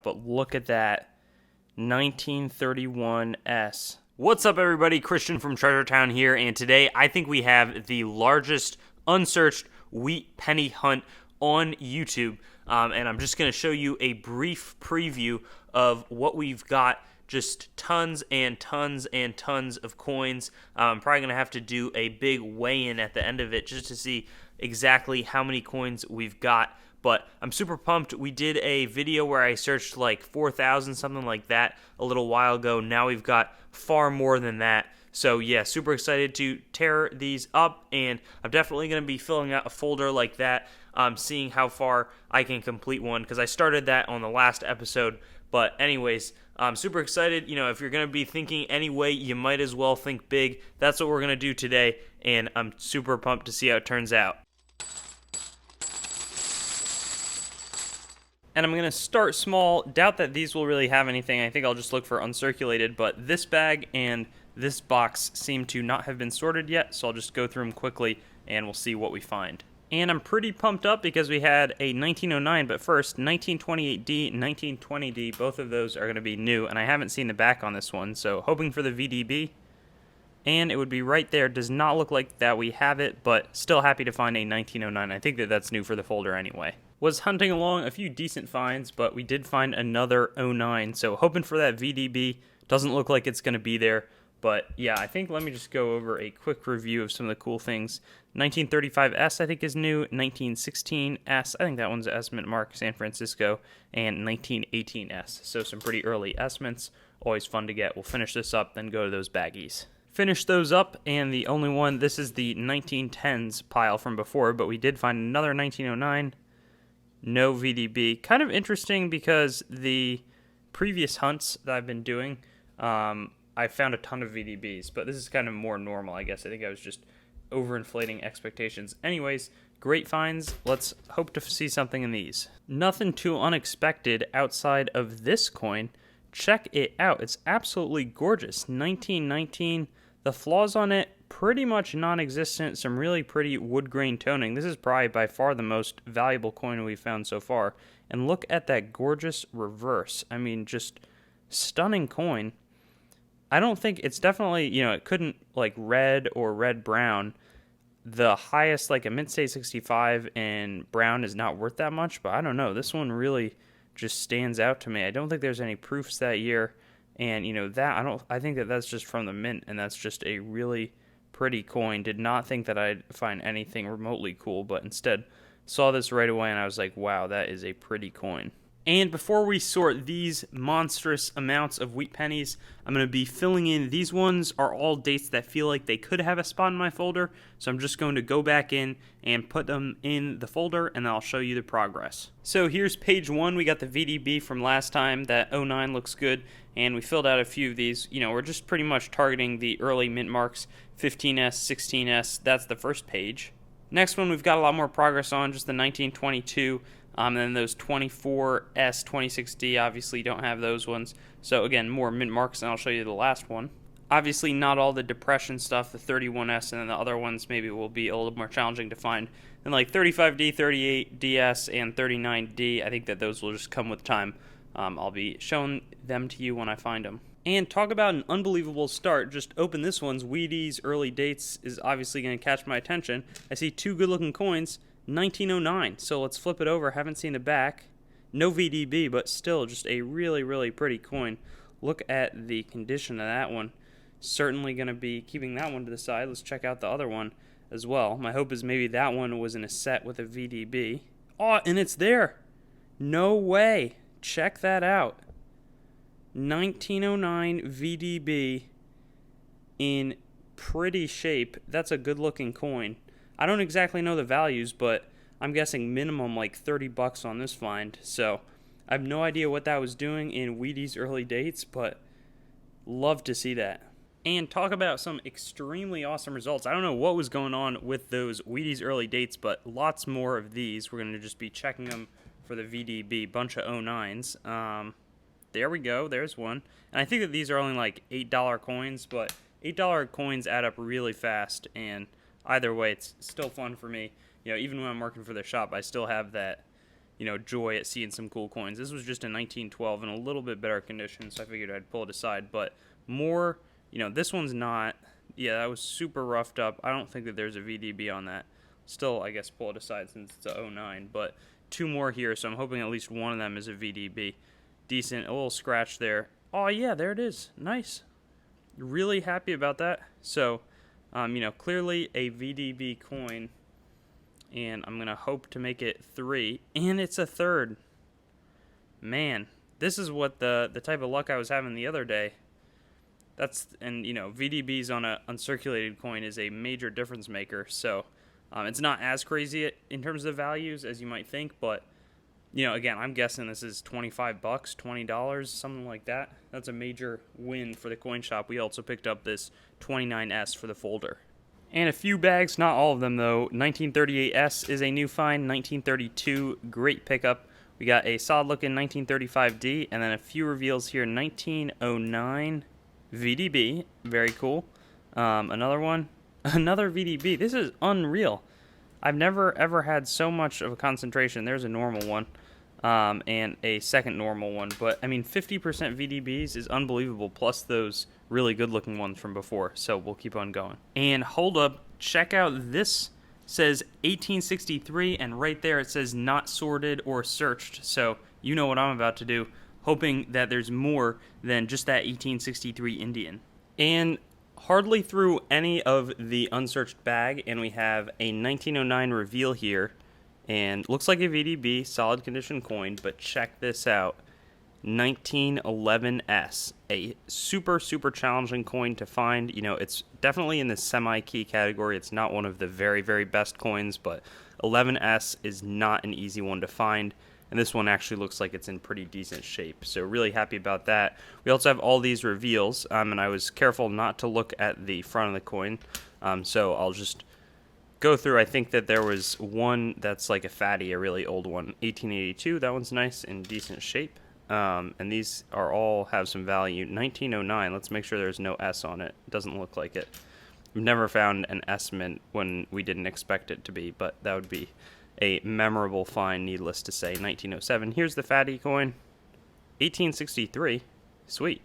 But look at that 1931 S. What's up, everybody? Christian from Treasure Town here, and today I think we have the largest unsearched wheat penny hunt on YouTube. And I'm just going to show you a brief preview of what we've got. Just tons and tons and tons of coins. I'm probably going to have to do a big weigh-in at the end of it just to see exactly how many coins we've got. But I'm super pumped. We did a video where I searched like 4,000, something like that, a little while ago. Now we've got far more than that. So yeah, super excited to tear these up, and I'm definitely going to be filling out a folder like that, seeing how far I can complete one, because I started that on the last episode. But anyways, I'm super excited. You know, if you're going to be thinking anyway, you might as well think big. That's what we're going to do today, and I'm super pumped to see how it turns out. And I'm going to start small. Doubt that these will really have anything. I think I'll just look for uncirculated. But this bag and this box seem to not have been sorted yet, so I'll just go through them quickly and we'll see what we find. And I'm pretty pumped up because we had a 1909, but first, 1928D, 1920D, both of those are going to be new, and I haven't seen the back on this one, so hoping for the VDB. And it would be right there. Does not look like that we have it, but still happy to find a 1909. I think that that's new for the folder anyway. Was hunting along a few decent finds, but we did find another 09, so hoping for that VDB. Doesn't look like it's going to be there, but yeah, I think let me just go over a quick review of some of the cool things. 1935S I think is new, 1916S, I think that one's S Mint Mark, San Francisco, and 1918S, so some pretty early S Mints, always fun to get. We'll finish this up, then go to those baggies. Finish those up, and the only one, this is the 1910s pile from before, but we did find another 1909, no VDB. Kind of interesting because the previous hunts that I've been doing, I found a ton of VDBs, but this is kind of more normal, I guess. I think I was just overinflating expectations. Anyways, great finds. Let's hope to see something in these. Nothing too unexpected outside of this coin. Check it out. It's absolutely gorgeous. 1919. The flaws on it, pretty much non-existent. Some really pretty wood grain toning. This is probably by far the most valuable coin we've found so far. And look at that gorgeous reverse. I mean, just stunning coin. I don't think it's definitely, you know, it couldn't like red or red-brown. The highest, like a Mint State 65 and brown is not worth that much, but I don't know. This one really just stands out to me. I don't think there's any proofs that year. And, you know, I think that that's just from the mint, and that's just a really pretty coin. Did not think that I'd find anything remotely cool, but instead saw this right away, and I was like, wow, that is a pretty coin. And before we sort these monstrous amounts of wheat pennies, I'm going to be filling in. These ones are all dates that feel like they could have a spot in my folder, so I'm just going to go back in and put them in the folder, and I'll show you the progress. So here's page 1. We got the VDB from last time. That 09 looks good, and we filled out a few of these. You know, we're just pretty much targeting the early mint marks, 15S, 16S. That's the first page. Next one, we've got a lot more progress on, just the 1922. And then those 24S, 26D, obviously don't have those ones. So again, more mint marks, and I'll show you the last one. Obviously not all the depression stuff, the 31S, and then the other ones maybe will be a little more challenging to find. And like 35D, 38DS, and 39D, I think that those will just come with time. I'll be showing them to you when I find them. And talk about an unbelievable start. Just open this one's Wheaties early dates is obviously going to catch my attention. I see two good looking coins. 1909, so let's flip it over. Haven't seen the back. No VDB, but still just a really, really pretty coin. Look at the condition of that one. Certainly going to be keeping that one to the side. Let's check out the other one as well. My hope is maybe that one was in a set with a VDB. Oh, and it's there. No way. Check that out. 1909 VDB in pretty shape. That's a good looking coin. I don't exactly know the values, but I'm guessing minimum like 30 bucks on this find. So I have no idea what that was doing in Wheaties early dates, but love to see that. And talk about some extremely awesome results. I don't know what was going on with those Wheaties early dates, but lots more of these. We're going to just be checking them for the VDB. Bunch of 09s. There we go. There's one. And I think that these are only like $8 coins, but $8 coins add up really fast, and either way, it's still fun for me. You know, even when I'm working for the shop, I still have that joy at seeing some cool coins. This was just a 1912 in a little bit better condition, so I figured I'd pull it aside. But more, this one's not. Yeah, that was super roughed up. I don't think that there's a VDB on that. Still, I guess pull it aside since it's a 09. But two more here, so I'm hoping at least one of them is a VDB. Decent, a little scratch there. Oh yeah, there it is. Nice. Really happy about that. So, clearly a VDB coin, and I'm gonna hope to make it 3, and it's a third. Man, this is what the type of luck I was having the other day. VDBs on a uncirculated coin is a major difference maker. So, it's not as crazy in terms of values as you might think, but again, I'm guessing this is $25, $20, something like that. That's a major win for the coin shop. We also picked up this 29S for the folder. And a few bags, not all of them though. 1938S is a new find. 1932, great pickup. We got a solid looking 1935D, and then a few reveals here. 1909 VDB, very cool. Another one, another VDB. This is unreal. I've never ever had so much of a concentration. There's a normal one, and a second normal one. But I mean, 50% VDBs is unbelievable. Plus those really good-looking ones from before. So we'll keep on going. And hold up, check out this. Says 1863, and right there it says not sorted or searched. So you know what I'm about to do. Hoping that there's more than just that 1863 Indian. And hardly through any of the unsearched bag, and we have a 1909 reveal here, and looks like a VDB, solid condition coin, but check this out. 1911S, a super challenging coin to find. It's definitely in the semi-key category. It's not one of the very, very best coins, but 11S is not an easy one to find. And this one actually looks like it's in pretty decent shape. So really happy about that. We also have all these reveals, and I was careful not to look at the front of the coin. So I'll just go through. I think that there was one that's like a fatty, a really old one. 1882, that one's nice in decent shape. And these are all have some value. 1909, let's make sure there's no S on it. Doesn't look like it. We've never found an S mint when we didn't expect it to be, but that would be a memorable find, needless to say. 1907. Here's the fatty coin. 1863. Sweet.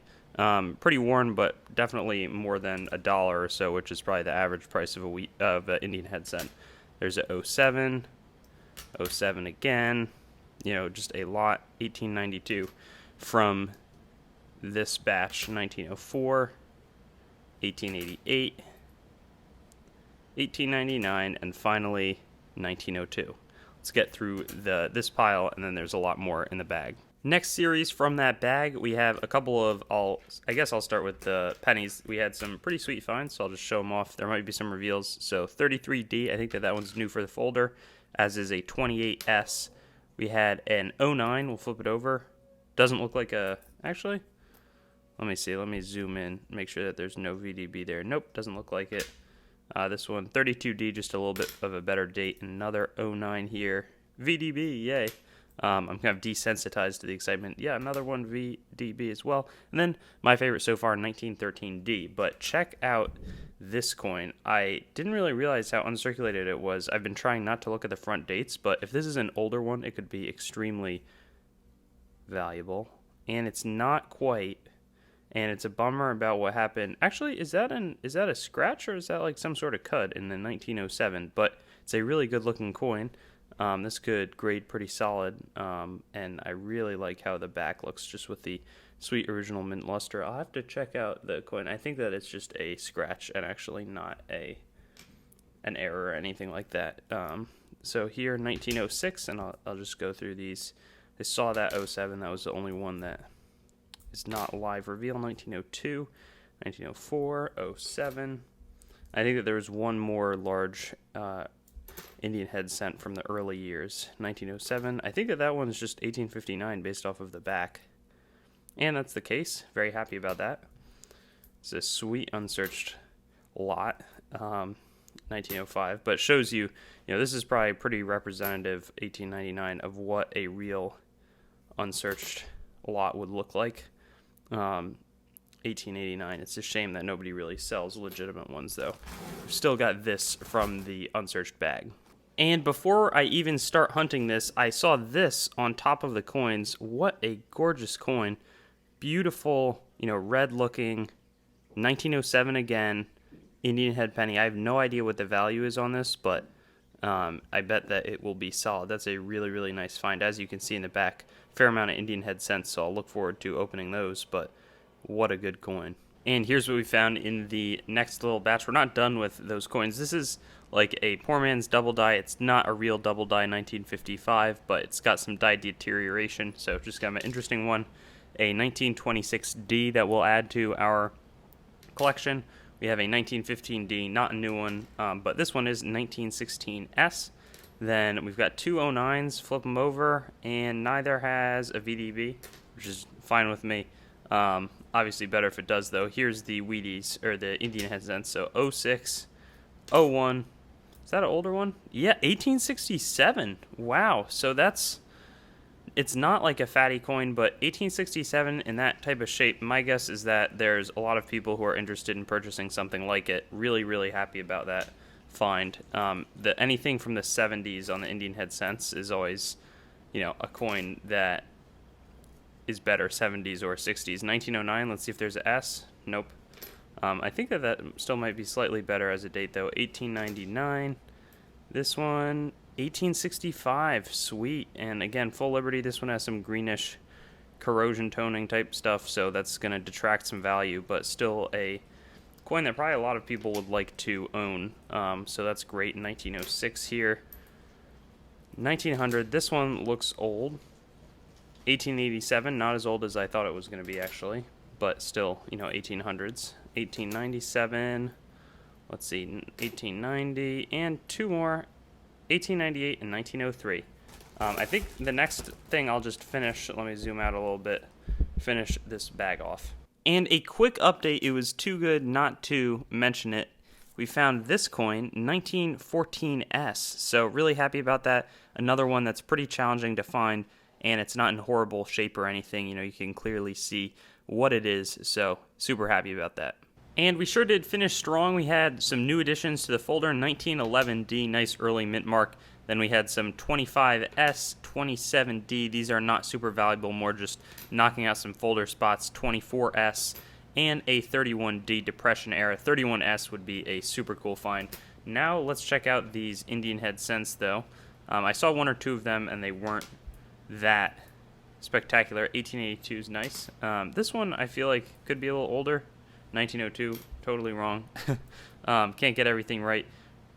Pretty worn, but definitely more than $1 or so, which is probably the average price of an Indian Head Cent. There's a 07. 07 again. Just a lot. 1892 from this batch. 1904. 1888. 1899, and finally 1902. Let's get through this pile, and then there's a lot more in the bag. Next series from that bag, we have a couple of, I guess I'll start with the pennies. We had some pretty sweet finds, so I'll just show them off. There might be some reveals. So 33D, I think that one's new for the folder, as is a 28S. We had an 09, we'll flip it over. Doesn't look like actually, let me see, let me zoom in, make sure that there's no VDB there. Nope, doesn't look like it. This one, 32D, just a little bit of a better date. Another 09 here. VDB, yay. I'm kind of desensitized to the excitement. Yeah, another one VDB as well. And then my favorite so far, 1913D. But check out this coin. I didn't really realize how uncirculated it was. I've been trying not to look at the front dates, but if this is an older one, it could be extremely valuable. And it's not quite. And it's a bummer about what happened. Actually, is that a scratch, or is that like some sort of cut in the 1907? But it's a really good looking coin. This could grade pretty solid, and I really like how the back looks, just with the sweet original mint luster. I'll have to check out the coin. I think that it's just a scratch and actually not an error or anything like that. So here, 1906, and I'll just go through these. I saw that 07. That was the only one that is not live reveal. 1902, 1904, 07. I think that there was one more large Indian Head Cent from the early years. 1907. I think that one's just 1859 based off of the back. And that's the case. Very happy about that. It's a sweet unsearched lot. 1905. But shows you, this is probably pretty representative, 1899, of what a real unsearched lot would look like. 1889. It's a shame that nobody really sells legitimate ones, though. We've still got this from the unsearched bag. And before I even start hunting this, I saw this on top of the coins. What a gorgeous coin. Beautiful, red looking, 1907 again, Indian Head penny. I have no idea what the value is on this, but I bet that it will be solid. That's a really, really nice find. As you can see in the back, fair amount of Indian Head Cents, so I'll look forward to opening those, but what a good coin. And here's what we found in the next little batch. We're not done with those coins. This is like a poor man's double die. It's not a real double die 1955, but it's got some die deterioration, so just got an interesting one. A 1926D that we'll add to our collection. We have a 1915D, not a new one, but this one is 1916S. Then we've got two 09s, flip them over, and neither has a VDB, which is fine with me. Obviously better if it does, though. Here's the wheaties, or the Indian Head Cents. So 06, 01. Is that an older one? Yeah, 1867. Wow. So it's not like a fatty coin, but 1867 in that type of shape, my guess is that there's a lot of people who are interested in purchasing something like it. Really, really happy about that find. Anything from the 70s on the Indian Head Cents is always, a coin that is better, 70s or 60s. 1909, let's see if there's an S. Nope. I think that still might be slightly better as a date, though. 1899. This one, 1865. Sweet. And again, full Liberty. This one has some greenish corrosion toning type stuff, so that's going to detract some value, but still a coin that probably a lot of people would like to own. So that's great. 1906 here. 1900. This one looks old. 1887, not as old as I thought it was going to be, actually, but still, 1800s. 1897, let's see, 1890, and two more, 1898 and 1903. I think the next thing I'll just finish, let me zoom out a little bit, finish this bag off. And a quick update, it was too good not to mention it. We found this coin, 1914S, so really happy about that. Another one that's pretty challenging to find, and it's not in horrible shape or anything. You can clearly see what it is, so super happy about that. And we sure did finish strong. We had some new additions to the folder, 1911D, nice early mint mark. Then we had some 25S, 27D. These are not super valuable, more just knocking out some folder spots, 24S, and a 31D depression era. 31S would be a super cool find. Now let's check out these Indian Head Cents, though. I saw one or two of them, and they weren't that spectacular. 1882 is nice. This one I feel like could be a little older. 1902, totally wrong. Can't get everything right.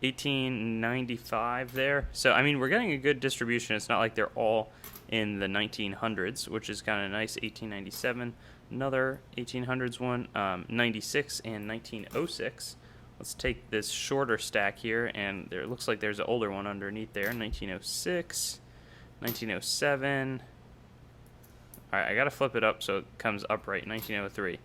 1895 there. So, we're getting a good distribution. It's not like they're all in the 1900s, which is kind of nice. 1897, another 1800s one. 96 and 1906. Let's take this shorter stack here, and there looks like there's an older one underneath there. 1906. 1907. Alright, I gotta flip it up so it comes upright. 1903.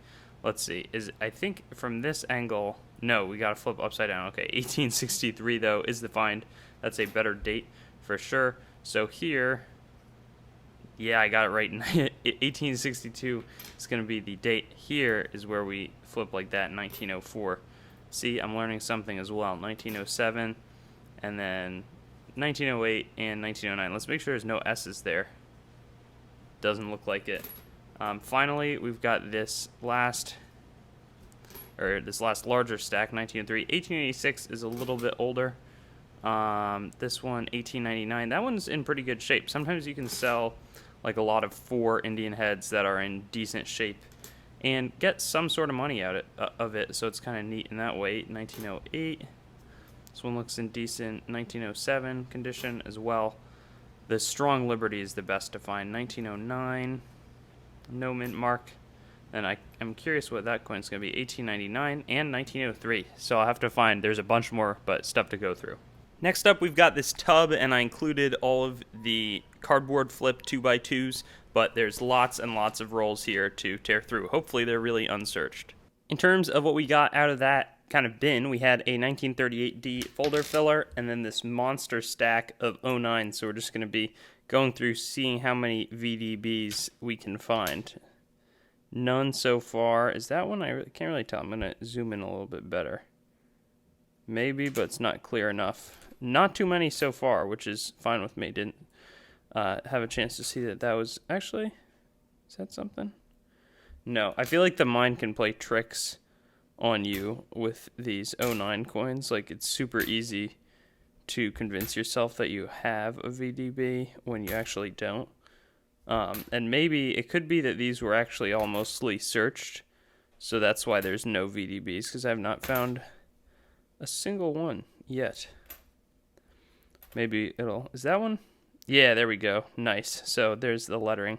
Let's see. I think from this angle, no, we gotta flip upside down. Okay, 1863 though is the find. That's a better date for sure. So here, yeah, I got it right. 1862 is gonna be the date. Here is where we flip like that. 1904. See, I'm learning something as well. 1907, and then 1908 and 1909. Let's make sure there's no S's there. Doesn't look like it. Finally, we've got this last larger stack, 1903. 1886 is a little bit older. This one, 1899. That one's in pretty good shape. Sometimes you can sell like a lot of 4 Indian heads that are in decent shape and get some sort of money out of it. So it's kind of neat in that way. 1908. This one looks in decent 1907 condition as well. The Strong Liberty is the best to find. 1909, no mint mark. And I'm curious what that coin's going to be. 1899 and 1903. So I'll have to find, there's a bunch more, but stuff to go through. Next up, we've got this tub, and I included all of the cardboard flip 2x2s, but there's lots and lots of rolls here to tear through. Hopefully they're really unsearched. In terms of what we got out of that kind of bin, we had a 1938D folder filler and then this monster stack of 09. So we're just going to be going through seeing how many VDBs we can find. None so far. Is that one? I can't really tell. I'm going to zoom in a little bit better. Maybe, but it's not clear enough. Not too many so far, which is fine with me. Didn't have a chance to see that was actually, is that something? No, I feel like the mind can play tricks on you with these '09 coins. Like, it's super easy to convince yourself that you have a VDB when you actually don't. And maybe it could be that these were actually all mostly searched, so that's why there's no VDBs, because I have not found a single one yet. Maybe is that one? Yeah, there we go. Nice. So there's the lettering.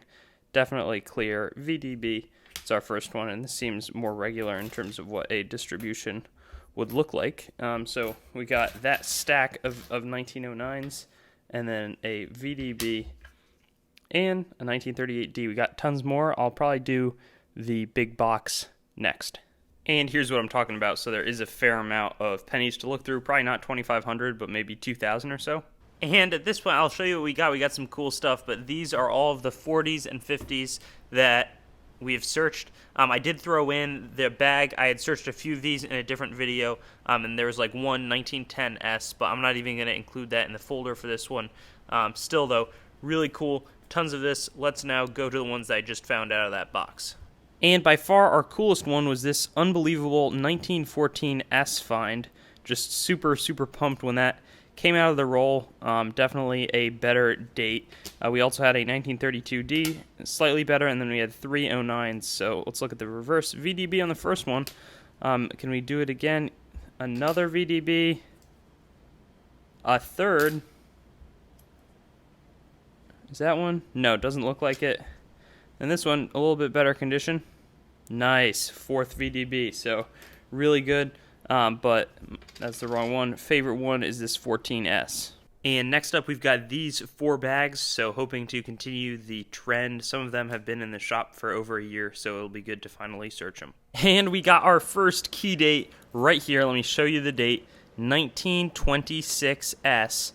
Definitely clear. VDB. It's our first one, and this seems more regular in terms of what a distribution would look like. So we got that stack of 1909s, and then a VDB and a 1938D. We got tons more. I'll probably do the big box next. And here's what I'm talking about. So there is a fair amount of pennies to look through. Probably not 2,500, but maybe 2,000 or so. And at this point, I'll show you what we got. We got some cool stuff, but these are all of the 40s and 50s that we have searched. I did throw in the bag. I had searched a few of these in a different video, and there was like one 1910S, but I'm not even going to include that in the folder for this one. Still, though, really cool. Tons of this. Let's now go to the ones that I just found out of that box. And by far our coolest one was this unbelievable 1914S find. Just super, super pumped when that came out of the roll. Definitely a better date. We also had a 1932D, slightly better, and then we had 3 09s. So let's look at the reverse VDB on the first one. Can we do it again? Another VDB. A third. Is that one? No, it doesn't look like it. And this one, a little bit better condition. Nice, 4th VDB. So really good. But that's the wrong one. Favorite one is this 14S. And next up, we've got these 4 bags, so hoping to continue the trend. Some of them have been in the shop for over a year, so it'll be good to finally search them. And we got our first key date right here. Let me show you the date, 1926S.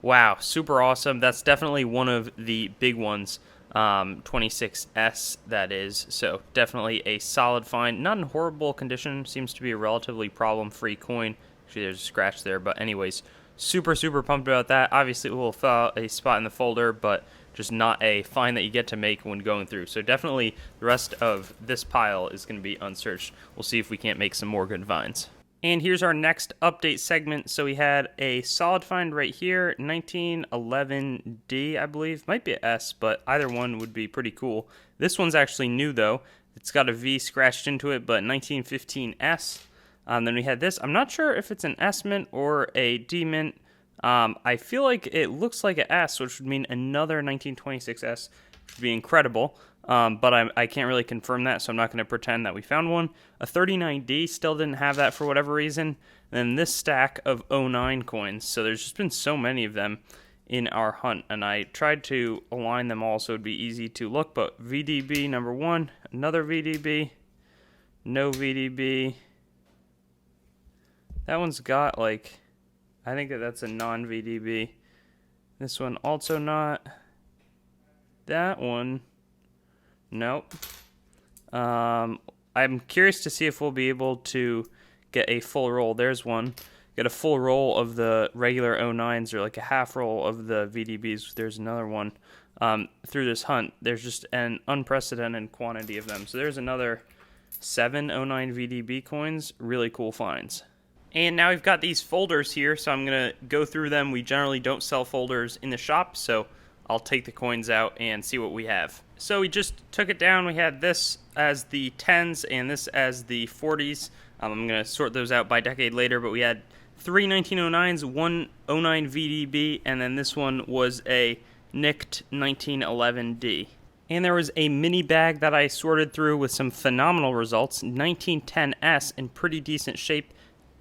Wow, super awesome. That's definitely one of the big ones. 26S, that is. So definitely a solid find. Not in horrible condition. Seems to be a relatively problem-free coin. Actually, there's a scratch there. But anyways, super, super pumped about that. Obviously, it will fill out a spot in the folder, but just not a find that you get to make when going through. So definitely the rest of this pile is going to be unsearched. We'll see if we can't make some more good finds. And here's our next update segment. So we had a solid find right here, 1911D, I believe. Might be an S, but either one would be pretty cool. This one's actually new, though. It's got a V scratched into it, but 1915S. Then we had this. I'm not sure if it's an S mint or a D mint. I feel like it looks like an S, which would mean another 1926S, which would be incredible. But I can't really confirm that, so I'm not going to pretend that we found one. A 39D, still didn't have that for whatever reason. And then this stack of 09 coins. So there's just been so many of them in our hunt, and I tried to align them all so it'd be easy to look. But VDB number 1, another VDB, no VDB. That one's got like, I think that's a non-VDB. This one also not. That one. Nope. I'm curious to see if we'll be able to get a full roll. There's one. Get a full roll of the regular 09s or like a half roll of the VDBs. There's another one. Through this hunt, there's just an unprecedented quantity of them. So there's another 7 09 VDB coins. Really cool finds. And now we've got these folders here, so I'm going to go through them. We generally don't sell folders in the shop, so I'll take the coins out and see what we have. So we just took it down. We had this as the 10s and this as the 40s. I'm going to sort those out by decade later, but we had 3 1909s, 1 09 VDB, and then this one was a nicked 1911D. And there was a mini bag that I sorted through with some phenomenal results. 1910S in pretty decent shape,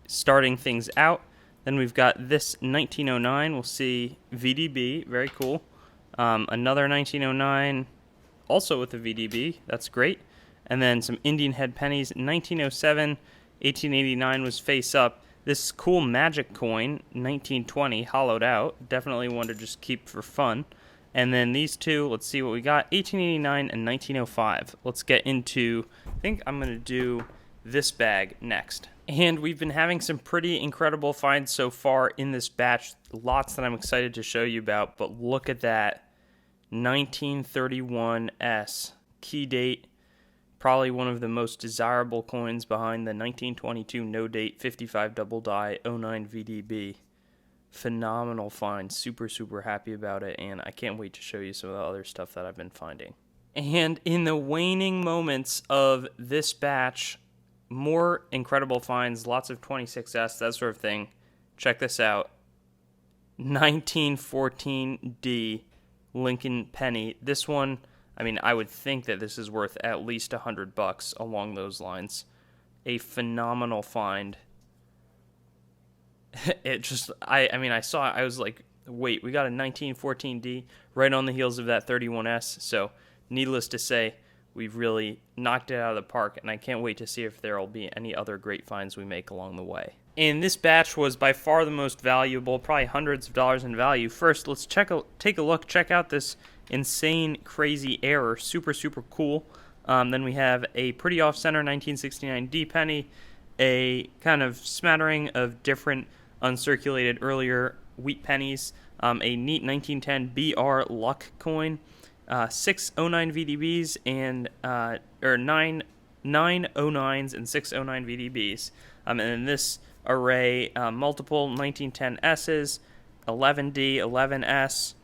starting things out. Then we've got this 1909. We'll see VDB, very cool. Another 1909, also with a VDB. That's great. And then some Indian Head pennies. 1907, 1889 was face up. This cool magic coin, 1920, hollowed out. Definitely one to just keep for fun. And then these two, let's see what we got. 1889 and 1905. Let's get into, I think I'm going to do this bag next. And we've been having some pretty incredible finds so far in this batch. Lots that I'm excited to show you about, but look at that 1931S key date. Probably one of the most desirable coins behind the 1922 no date 55 double die 09 VDB. Phenomenal find. Super, super happy about it, and I can't wait to show you some of the other stuff that I've been finding. And in the waning moments of this batch, more incredible finds, lots of 26S, that sort of thing. Check this out. 1914D Lincoln penny. This one, I mean, I would think that this is worth at least $100 along those lines. A phenomenal find. It just, I mean, I saw it, I was like, wait, we got a 1914D right on the heels of that 31S. So, needless to say, we've really knocked it out of the park, and I can't wait to see if there will be any other great finds we make along the way. And this batch was by far the most valuable, probably hundreds of dollars in value. First, let's take a look, check out this insane, crazy error. Super, super cool. Then we have a pretty off-center 1969 D penny, a kind of smattering of different uncirculated earlier wheat pennies, a neat 1910 BR luck coin, 6 09 VDBs and or 9 09s and 6 09 VDBs, and in this array, multiple 1910 S's, 11D, 11S,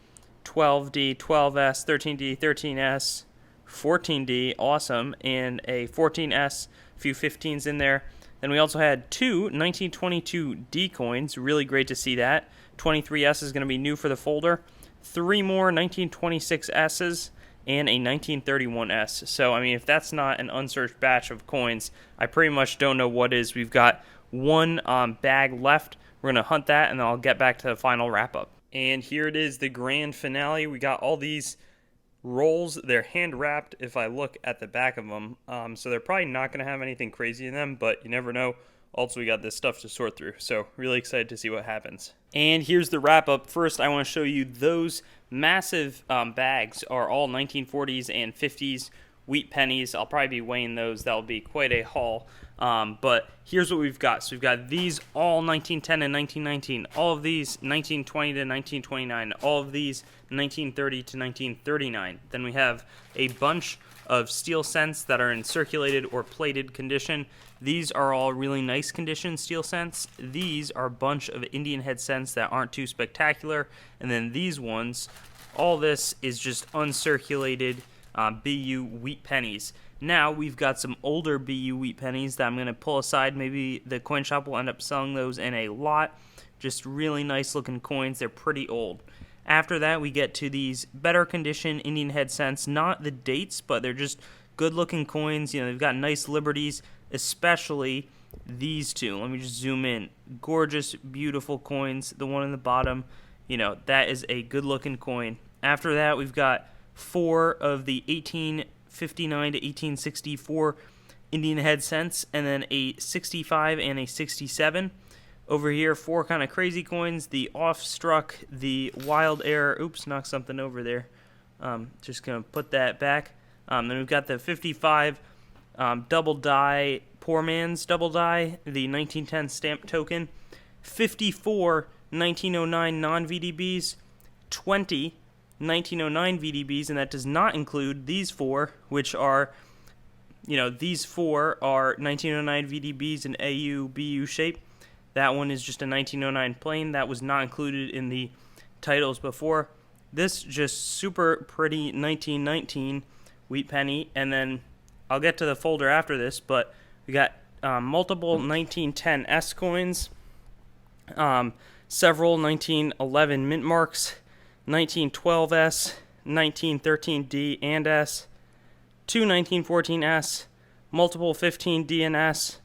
12D, 12S, 13D, 13S, 14D, awesome, and a 14S, a few 15s in there. Then we also had two 1922 D coins, really great to see that. 23S is going to be new for the folder. 3 more 1926S's and a 1931S. So, I mean, if that's not an unsearched batch of coins, I pretty much don't know what is. We've got one bag left. We're going to hunt that, and then I'll get back to the final wrap-up. And here it is, the grand finale. We got all these rolls. They're hand-wrapped if I look at the back of them. So they're probably not going to have anything crazy in them, but you never know. Also, we got this stuff to sort through, so really excited to see what happens. And here's the wrap-up. First, I want to show you those massive bags are all 1940s and 50s wheat pennies. I'll probably be weighing those. That'll be quite a haul. But here's what we've got. So we've got these all 1910 and 1919. All of these 1920 to 1929. All of these 1930 to 1939. Then we have a bunch of steel cents that are in circulated or plated condition. These are all really nice condition steel cents. These are a bunch of Indian Head Cents that aren't too spectacular. And then these ones, all this is just uncirculated BU wheat pennies. Now we've got some older BU wheat pennies that I'm going to pull aside. Maybe the coin shop will end up selling those in a lot. Just really nice looking coins. They're pretty old. After that, we get to these better condition Indian Head Cents. Not the dates, but they're just good looking coins. You know, they've got nice liberties, especially these two. Let me just zoom in. Gorgeous, beautiful coins. The one in the bottom, you know, that is a good looking coin. After that, we've got 4 of the 1859 to 1864 Indian Head Cents, and then a 65 and a 67. Over here, 4 kind of crazy coins, the Off-Struck, the Wild Air, oops, knocked something over there, just going to put that back. Then we've got the 55 double die, Poor Man's double die, the 1910 stamp token, 54 1909 non-VDBs, 20 1909 VDBs, and that does not include these 4, which are, you know, these 4 are 1909 VDBs in AU, BU shape. That one is just a 1909 plain. That was not included in the titles before. This just super pretty 1919 wheat penny, and then I'll get to the folder after this, but we got multiple 1910 S coins, several 1911 mint marks, 1912 S, 1913 D and S, 2 1914 S, multiple 15 D and S,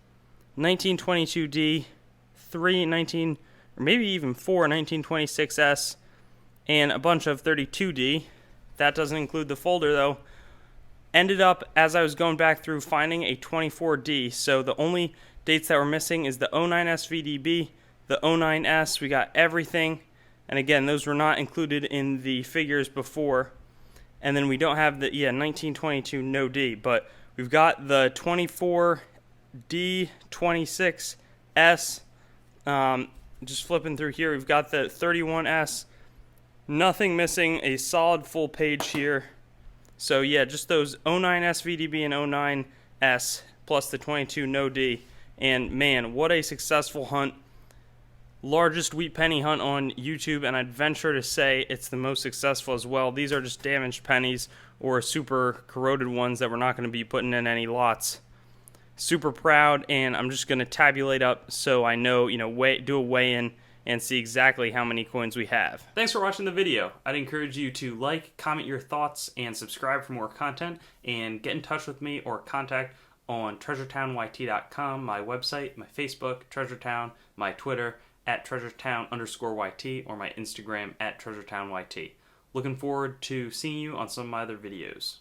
1922 D, 3 19, or maybe even 4 1926 S, and a bunch of 32D. That doesn't include the folder though. Ended up, as I was going back through, finding a 24D. So the only dates that were missing is the 09S VDB, the 09S. We got everything. And again, those were not included in the figures before. And then we don't have the 1922 no D, but we've got the 24 D26S. Just flipping through here, we've got the 31S. Nothing missing, a solid full page here. So yeah, just those 09 S VDB and 09S plus the 22 no D. And man, what a successful hunt. Largest wheat penny hunt on YouTube, and I'd venture to say it's the most successful as well. These are just damaged pennies or super corroded ones that we're not going to be putting in any lots. Super proud, and I'm just going to tabulate up so I know, do a weigh-in and see exactly how many coins we have. Thanks for watching the video. I'd encourage you to like, comment your thoughts, and subscribe for more content, and get in touch with me or contact on treasuretownYT.com, my website, my Facebook, Treasuretown, my Twitter, at treasuretown_YT, or my Instagram at treasuretownYT. Looking forward to seeing you on some of my other videos.